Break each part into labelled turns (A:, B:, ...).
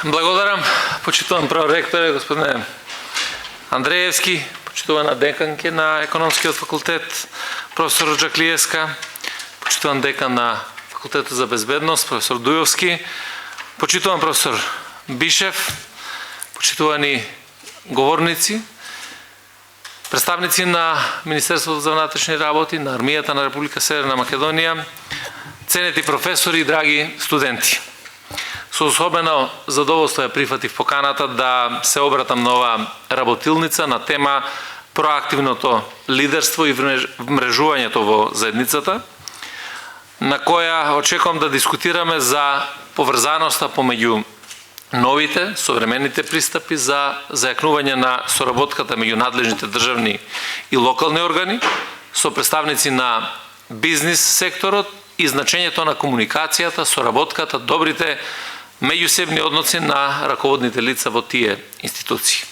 A: Благодарам, почитуван проректоре, господине Андреевски, почитувана деканке на економскиот факултет, професор Джаклиевска, почитуван декан на факултетот за безбедност, професор Дујовски, почитуван професор Бишев, почитувани говорници, представници на Министерството за внатрешни работи, на армијата на Република Северна Македонија, ценети професори и драги студенти. Со особено задоволство ја прифатив поканата да се обратам на оваа работилница на тема проактивното лидерство и вмрежувањето во заедницата, на која очекувам да дискутираме за поврзаноста помеѓу новите, современите пристапи за зајакнување на соработката меѓу надлежните државни и локални органи, со представници на бизнис секторот и значењето на комуникацијата, соработката, добрите меѓусебни односи на раководните лица во тие институции.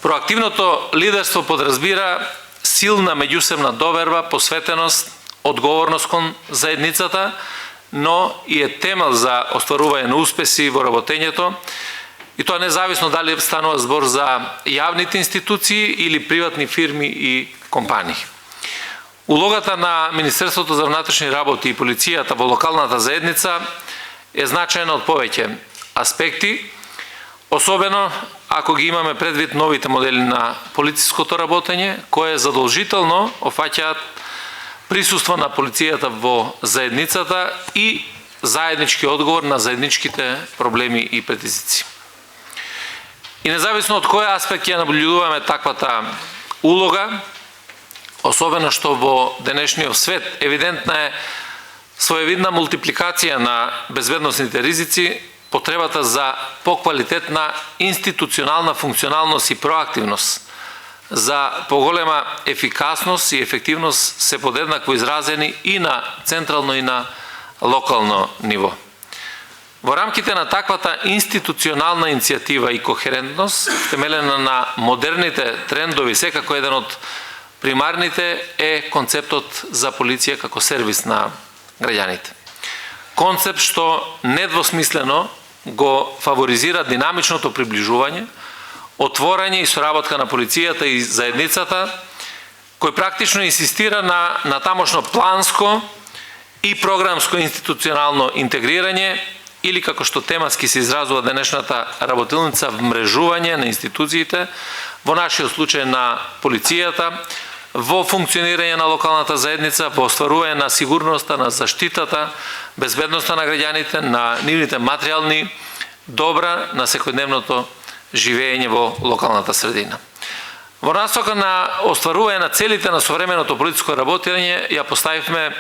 A: Проактивното лидерство подразбира силна меѓусебна доверба, посветеност, одговорност кон заедницата, но и е темел за остварување на успеси во работењето, и тоа независно дали станува збор за јавните институции или приватни фирми и компании. Улогата на Министерството за внатрешни работи и полицијата во локалната заедница е значајна од повеќе аспекти, особено ако ги имаме предвид новите модели на полициското работење, кое задолжително офаќаат присуство на полицијата во заедницата и заеднички одговор на заедничките проблеми и предизвици. И независно од кој аспект ја наблюдуваме таквата улога, особено што во денешниот свет евидентна е своевидна мултипликација на безбедносните ризици, потребата за поквалитетна институционална функционалност и проактивност, за поголема ефикасност и ефективност се подеднакво изразени и на централно и на локално ниво. Во рамките на таквата институционална иницијатива и кохерентност, темелена на модерните трендови, секако еден од примарните е концептот за полиција како сервис на граѓаните. Концепт што недвосмислено го фаворизира динамичното приближување, отворање и соработка на полицијата и заедницата, кој практично инсистира на тамошно планско и програмско институционално интегрирање, или како што тематски се изразува денешната работилница, вмрежување на институциите, во нашиот случај на полицијата, во функционирање на локалната заедница, во остварување на сигурноста, на заштитата, безбедноста на граѓаните, на нивните материјални добра, на секојдневното живење во локалната средина. Во насока на остварување на целите на современото политичко работење, ја поставивме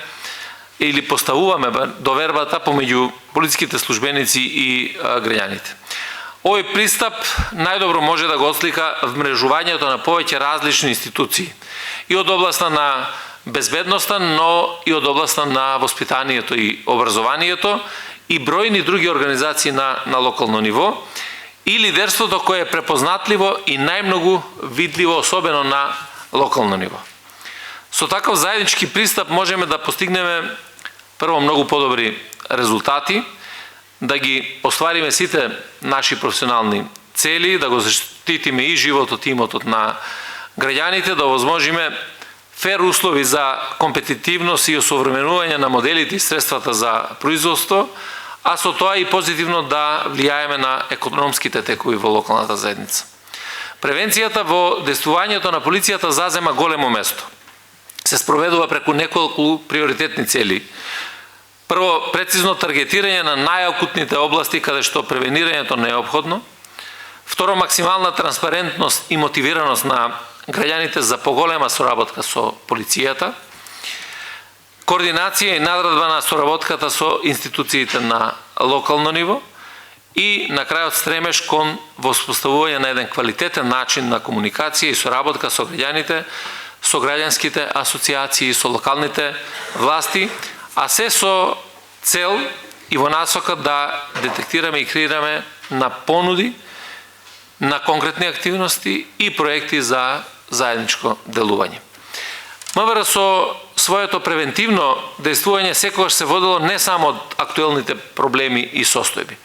A: или поставуваме довербата помеѓу полициските службеници и граѓаните. Овој пристап најдобро може да го ослика вмрежувањето на повеќе различни институции, и од областта на безбедноста, но и од областта на воспитанието и образованието и бројни други организации на локално ниво, и лидерството кое е препознатливо и најмногу видливо, особено на локално ниво. Со таков заеднички пристап можеме да постигнеме прво многу подобри резултати, да ги оствариме сите наши професионални цели, да го заштитиме и животот и имотот на граѓаните, да овозможиме фер услови за компетитивност и осовременување на моделите и средствата за производство, а со тоа и позитивно да влијаеме на економските текови во локалната заедница. Превенцијата во действувањето на полицијата зазема големо место. Се спроведува преку неколку приоритетни цели. Прво, прецизно таргетирање на најакутните области каде што превенирањето не е неопходно. Второ, максимална транспарентност и мотивираност на граѓаните за поголема соработка со полицијата. Координација и надградба на соработката со институциите на локално ниво и на крајот стремеж кон воспоставување на еден квалитетен начин на комуникација и соработка со граѓаните, со граѓанските асоциации, со локалните власти, а се со цел и во насока да детектираме и креираме на понуди на конкретни активности и проекти за заедничко делување. МВР со своето превентивно действување секогаш се водело не само од актуелните проблеми и состојби,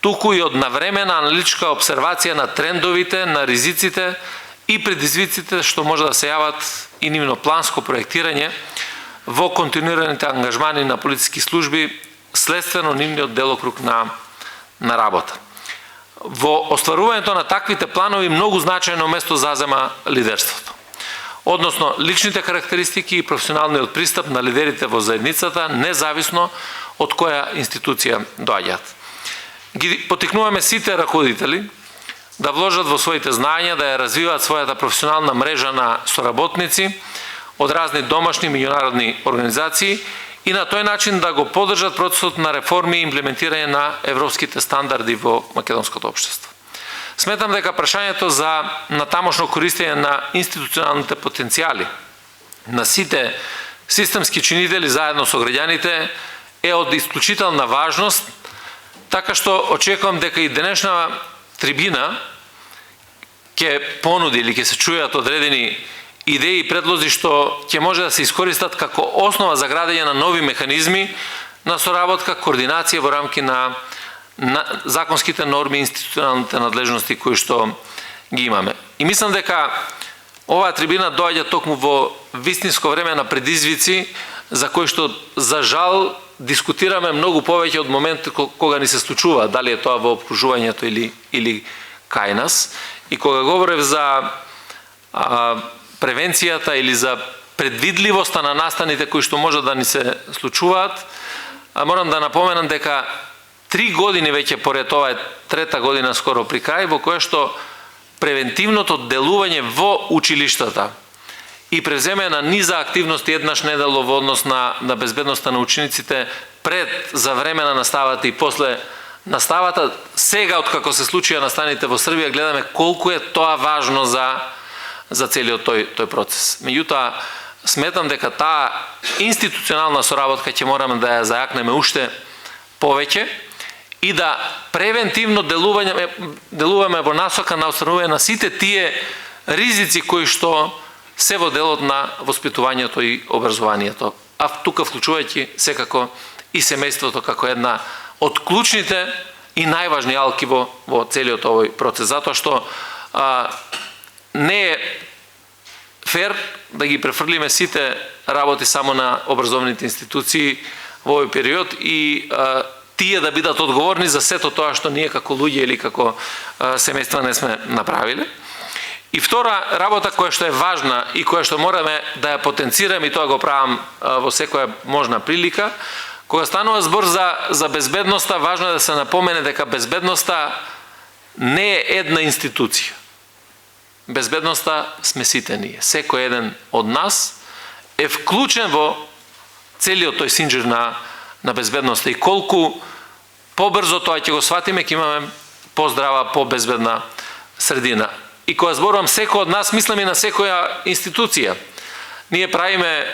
A: туку и од навремена аналитичка обсервација на трендовите, на ризиците и предизвиците што може да се јават и нивно планско проектирање во континуираните ангажмани на полициски служби следствено нивниот делокруг на работа. Во остварувањето на таквите планови многу значајно место зазема лидерството. Односно, личните карактеристики и професионалниот пристап на лидерите во заедницата, независно од која институција доаѓаат. Ги потикнуваме сите раководители да вложат во своите знања, да ја развиваат својата професионална мрежа на соработници од разни домашни меѓународни организации и на тој начин да го поддржат процесот на реформи и имплементирање на европските стандарди во македонското општество. Сметам дека прашањето за натамошно користење на институционалните потенцијали на сите системски чинители заедно со граѓаните е од исклучителна важност, така што очекувам дека и денешна трибина ќе понуди или ќе се чујат одредени идеи и предлози што ќе може да се искористат како основа за градење на нови механизми на соработка, координација во рамки на законските норми и институционалните надлежности кои што ги имаме. И мислам дека оваа трибина доаѓа токму во вистинско време на предизвици за кои што за жал дискутираме многу повеќе од моментот кога ни се случува, дали е тоа во опкружувањето или кај нас. И кога говорев за превенцијата или за предвидливоста на настаните кои што може да ни се случуваат, морам да напоменам дека 3 години веќе поред ова е 3-та година скоро при крај, во која што превентивното делување во училиштата и превземе на низа активности еднаш неделно во однос на безбедноста на учениците пред, за време на наставата и после наставата, сега откако се случија настаните во Србија, гледаме колку е тоа важно за целиот тој процес. Меѓутоа, сметам дека таа институционална соработка ќе мораме да ја зајакнеме уште повеќе и да превентивно делуваме во насока на отстранување на сите тие ризици кои што се во делот на воспитувањето и образованието. А тука вклучувајќи секако и семејството како една од клучните и најважни алки во целиот овој процес. Затоа што не е фер да ги префрлиме сите работи само на образовните институции во овој период и тие да бидат одговорни за сето тоа што ние како луѓе или како семејства не сме направиле. И втора работа која што е важна и која што мораме да ја потенцираме, и тоа го правам во секоја можна прилика, кога станува збор за безбедноста, важно е да се напомене дека безбедноста не е една институција. Безбедноста сме сите ние. Секој еден од нас е вклучен во целиот тој синџир на безбедноста и колку побрзо тоа ќе го сватиме, ќе имаме поздрава, побезбедна средина. И кога зборувам секој од нас, мислам и на секоја институција. Ние правиме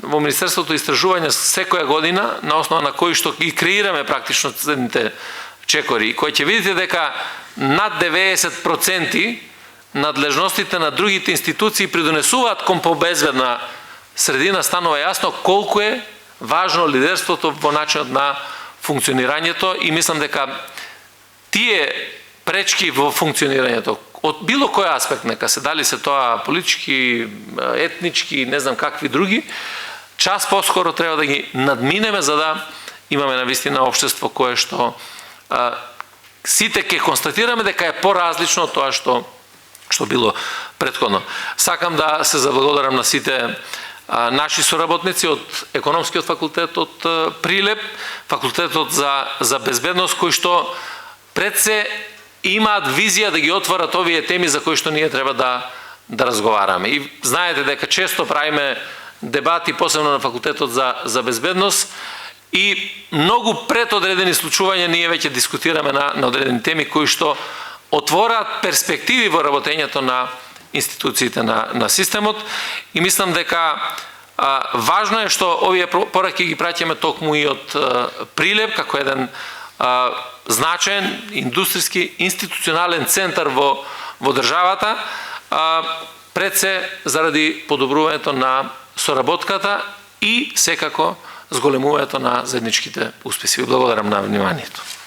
A: во Министерството истражувања секоја година, на основа на кои што ги креираме практично следните чекори, и кои ќе видите дека над 90% надлежностите на другите институции придонесуваат кон побезбедна средина, станува јасно колку е важно лидерството во начинот на функционирањето и мислам дека тие пречки во функционирањето од било кој аспект, нека се дали се тоа политички, етнички, не знам какви други, час поскоро треба да ги надминеме за да имаме навистина општество кое што сите ќе констатираме дека е поразлично од тоа што било претходно. Сакам да се заблагодарам на сите наши соработници од Економскиот факултет од Прилеп, факултетот за безбедност, кои што пред се имаат визија да ги отворат овие теми за кои што ние треба да разговараме. И знаете дека често правиме дебати, посебно на факултетот за безбедност, и многу пред одредени случувања ние веќе дискутираме на одредени теми кои што отвораат перспективи во работењето на институциите на системот и мислам дека важно е што овие пораки ги праќаме токму и од Прилеп како еден значаен индустријски институционален центар во државата, пред се заради подобрувањето на соработката и секако зголемувањето на заедничките успеси. Благодарам на вниманието.